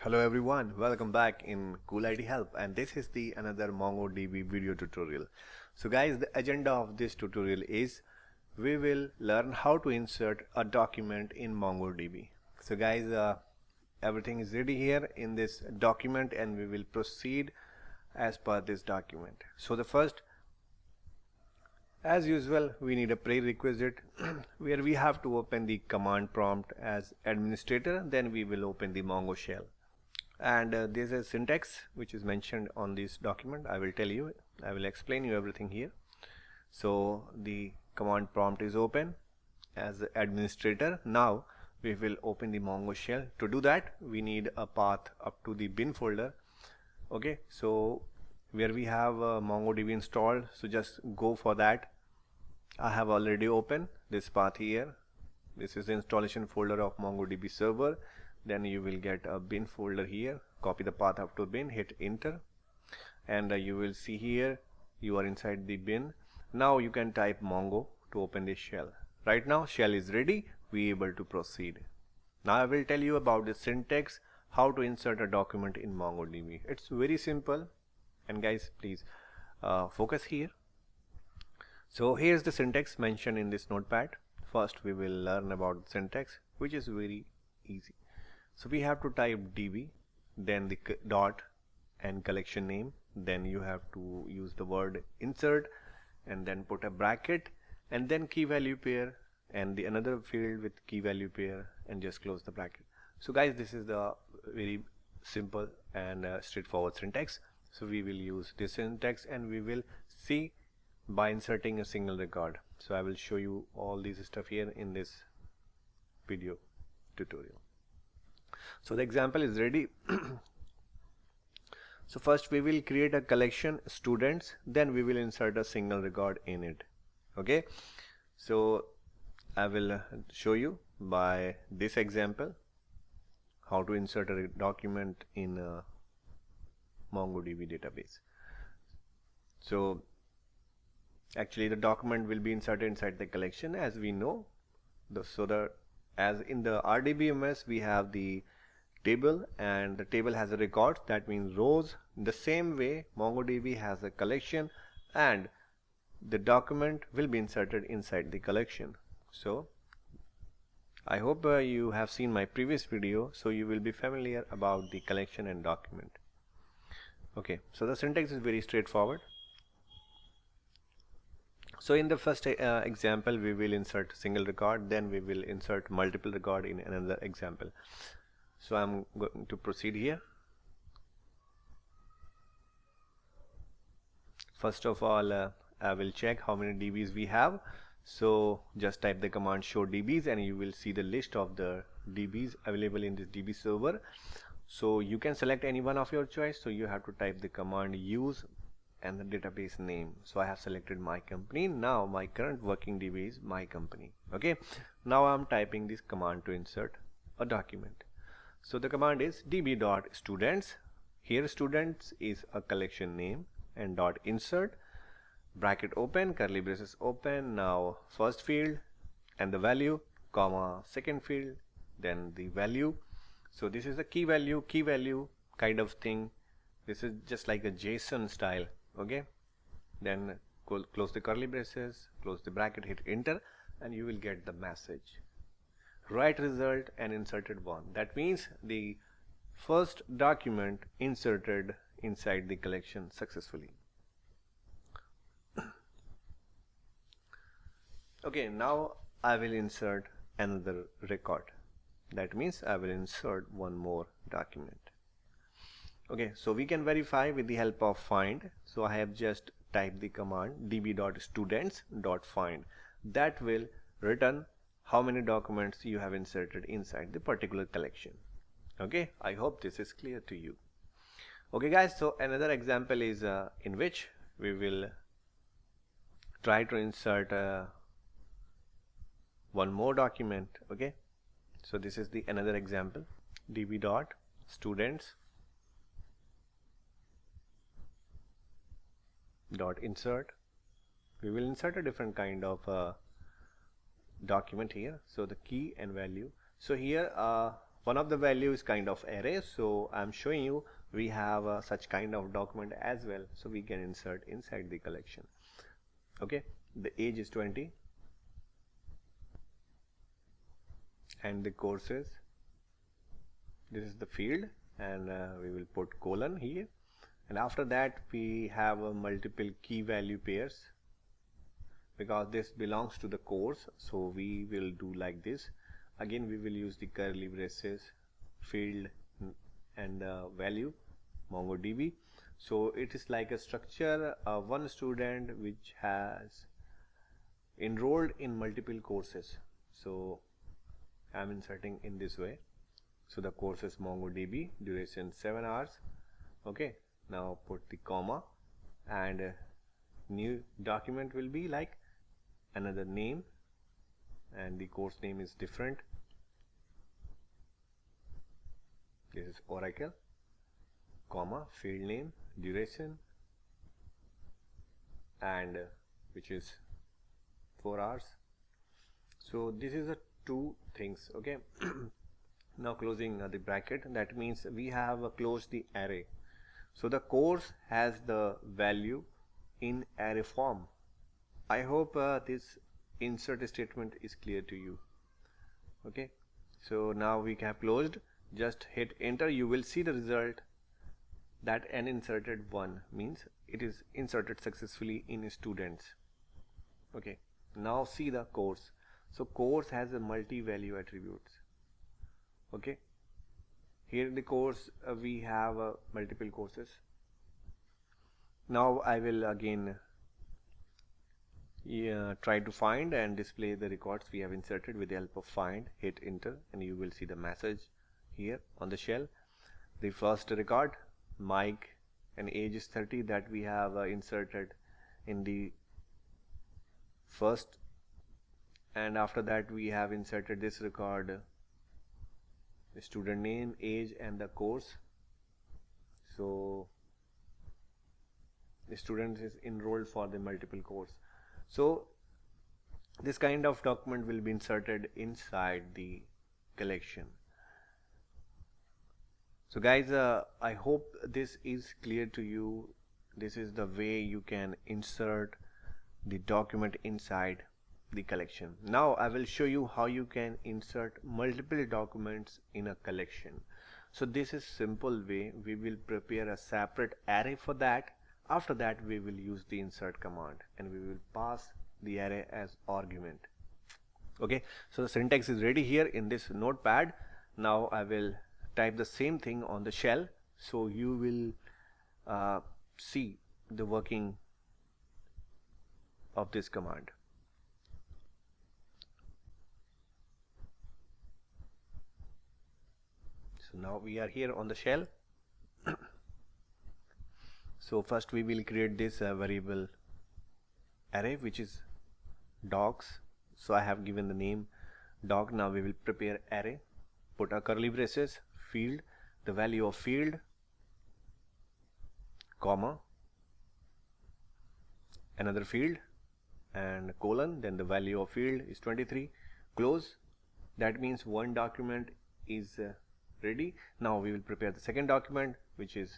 Hello everyone, welcome back in Cool IT Help, and this is the another MongoDB video tutorial. So guys, the agenda of this tutorial is we will learn how to insert a document in MongoDB. So guys, everything is ready here in this document and we will proceed as per this document. So the first, as usual, we need a prerequisite where we have to open the command prompt as administrator, then we will open the Mongo shell. And there's a syntax which is mentioned on this document. I will explain you everything here. So the command prompt is open as the administrator. Now we will open the Mongo shell. To do that, we need a path up to the bin folder. Okay, so where we have MongoDB installed, so just go for that. I have already opened this path here. This is the installation folder of MongoDB server. Then you will get a bin folder here. Copy the path up to bin, hit enter, and you will see here you are inside the bin. Now you can type Mongo to open this shell. Right now shell is ready, we are able to proceed. Now I will tell you about the syntax, how to insert a document in MongoDB. It's very simple, and guys please focus here. So here's the syntax mentioned in this notepad. First we will learn about syntax, which is very easy. So we have to type db, then the dot and collection name, then you have to use the word insert and then put a bracket and then key value pair and the another field with key value pair and just close the bracket. So guys, this is the very simple and straightforward syntax. So we will use this syntax and we will see by inserting a single record. So I will show you all these stuff here in this video tutorial. So the example is ready. So first we will create a collection students, then we will insert a single record in it. Okay, so I will show you by this example how to insert a document in a MongoDB database. So actually the document will be inserted inside the collection, as we know. As in the RDBMS we have the table and the table has a record, that means rows. In the same way MongoDB has a collection and the document will be inserted inside the collection. So I hope you have seen my previous video, so you will be familiar about the collection and document. Okay, so the syntax is very straightforward. So in the first example we will insert single record, then we will insert multiple record in another example. So I'm going to proceed here. First of all, I will check how many DBs we have. So just type the command show DBs and you will see the list of the DBs available in this DB server. So you can select any one of your choice. So you have to type the command use and the database name. So I have selected my company. Now my current working DB is my company. Okay, now I'm typing this command to insert a document. So the command is db.students. Here students is a collection name and dot insert, bracket open, curly braces open. Now first field and the value, comma, second field, then the value. So this is a key value kind of thing. This is just like a JSON style. Okay, then close the curly braces, close the bracket, hit enter, and you will get the message right result and inserted one. That means the first document inserted inside the collection successfully. Okay, now I will insert another record. That means I will insert one more document. Okay, so we can verify with the help of find. So I have just typed the command db.students.find. That will return how many documents you have inserted inside the particular collection. Okay, I hope this is clear to you. Okay guys, so another example is in which we will try to insert one more document. Okay, so this is the another example, db.students.insert. We will insert a different kind of document here. So the key and value. So here one of the value is kind of array, so I'm showing you we have such kind of document as well, so we can insert inside the collection. Okay, the age is 20 and the courses, this is the field, and we will put colon here, and after that we have multiple key value pairs because this belongs to the course, so we will do like this. Again we will use the curly braces, field and value, MongoDB. So it is like a structure, one student which has enrolled in multiple courses, so I'm inserting in this way. So the course is MongoDB, duration 7 hours. Okay, now put the comma, and new document will be like another name, and the course name is different. This is Oracle, comma, field name, duration, and which is 4 hours. So this is the two things. Okay. Now closing the bracket, that means we have closed the array. So the course has the value in array form. I hope this insert statement is clear to you. Okay, so now we have closed. Just hit enter, you will see the result that an inserted 1 means it is inserted successfully in students. Okay, now see the course. So course has a multi-value attributes. Okay, here in the course we have multiple courses. Now I will again try to find and display the records we have inserted with the help of find. Hit enter and you will see the message here on the shell. The first record, Mike, and age is 30, that we have inserted in the first, and after that we have inserted this record, the student name, age, and the course. So the student is enrolled for the multiple course. So this kind of document will be inserted inside the collection. So guys, I hope this is clear to you. This is the way you can insert the document inside the collection. Now I will show you how you can insert multiple documents in a collection. So this is simple way. We will prepare a separate array for that. After that we will use the insert command and we will pass the array as argument. Okay, so the syntax is ready here in this notepad. Now I will type the same thing on the shell, so you will see the working of this command. So now we are here on the shell. So first we will create this variable array which is docs. So I have given the name doc. Now we will prepare array, put a curly braces, field, the value of field, comma, another field, and colon, then the value of field is 23, close. That means one document is ready. Now we will prepare the second document, which is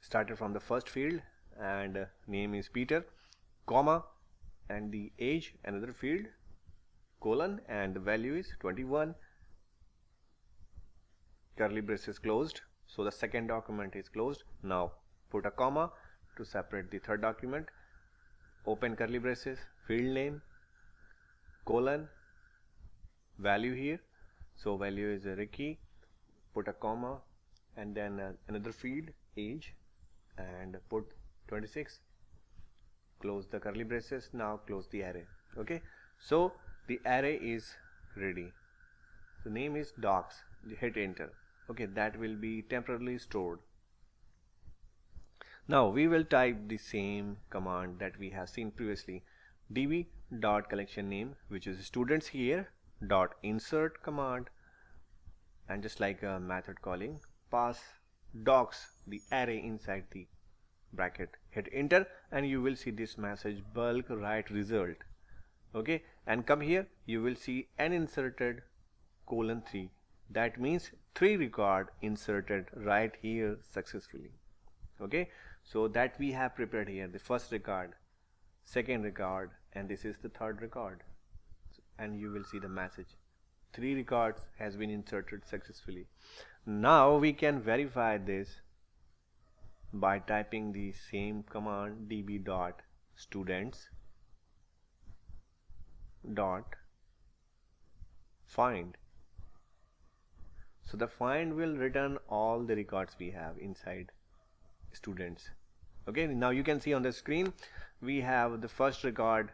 started from the first field, and name is Peter, comma, and the age, another field, colon, and the value is 21, curly braces closed. So the second document is closed. Now put a comma to separate the third document, open curly braces, field name, colon, value here, so value is Ricky, put a comma, and then another field, age, and put 26, close the curly braces. Now close the array. Okay, so the array is ready. The name is docs. Hit enter. Okay, that will be temporarily stored. Now we will type the same command that we have seen previously, db.collection name, which is students here, dot insert command, and just like a method calling, pass docs, the array, inside the bracket. Hit enter and you will see this message, bulk write result. Okay, and come here, you will see an inserted colon 3. That means 3 record inserted right here successfully. Okay, so that we have prepared here, the first record, second record, and this is the third record. And you will see the message, 3 records has been inserted successfully. Now we can verify this by typing the same command, db.students.find. So the find will return all the records we have inside students. Okay, now you can see on the screen we have the first record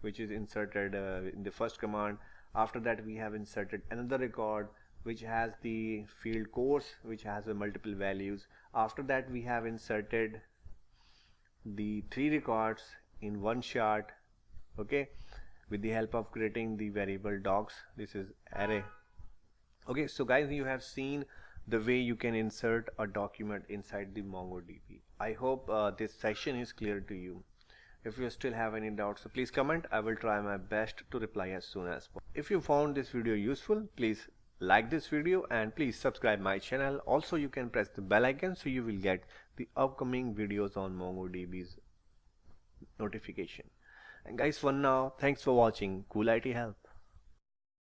which is inserted in the first command. After that we have inserted another record which has the field course, which has multiple values. After that we have inserted the 3 records in one shot, okay, with the help of creating the variable docs. This is array. Okay, so guys, you have seen the way you can insert a document inside the MongoDB. I hope this session is clear to you. If you still have any doubts, so please comment. I will try my best to reply as soon as possible. If you found this video useful, please like this video and please subscribe my channel. Also, you can press the bell icon so you will get the upcoming videos on MongoDB's notification. And guys, for now, thanks for watching. Cool IT Help.